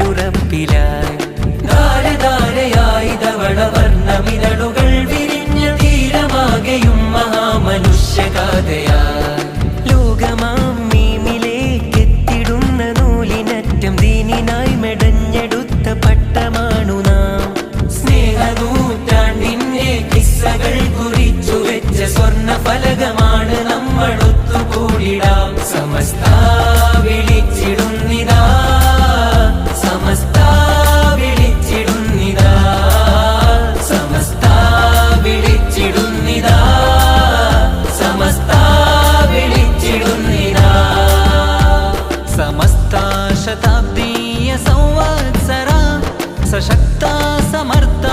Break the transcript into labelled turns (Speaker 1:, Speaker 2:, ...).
Speaker 1: ഉറപ്പിലായി ധാരധാരയായി ധവളവർണ്ണമിതളുകൾ വിരിഞ്ഞ തീരമാകെയും മഹാമനുഷ്യഗാഥയായി ലോകമാം മീമിലേക്കെത്തിടുന്ന നൂലിനറ്റം ദീനിനായി മെടഞ്ഞെടുത്ത പട്ടമാണു നാം സ്നേഹനൂറ്റാണ്ടിന്റെ കിസ്സകൾ കുറിച്ചു വെച്ച സ്വർണ്ണ ഫലകമാണ് നമ്മൾ ഒത്തുകൂടിടാം സമസ്ത വിളിച്ചിടുന്നിതാ സമസ്ത വിളിച്ചിടുന്നിതാ സമസ്ത വിളിച്ചിടുന്നിതാ സമസ്ത വിളിച്ചിടുന്നിതാ സമസ്ത ശതാബ്ദീയ സംവത്സര സശക്ത സമർത്ഥ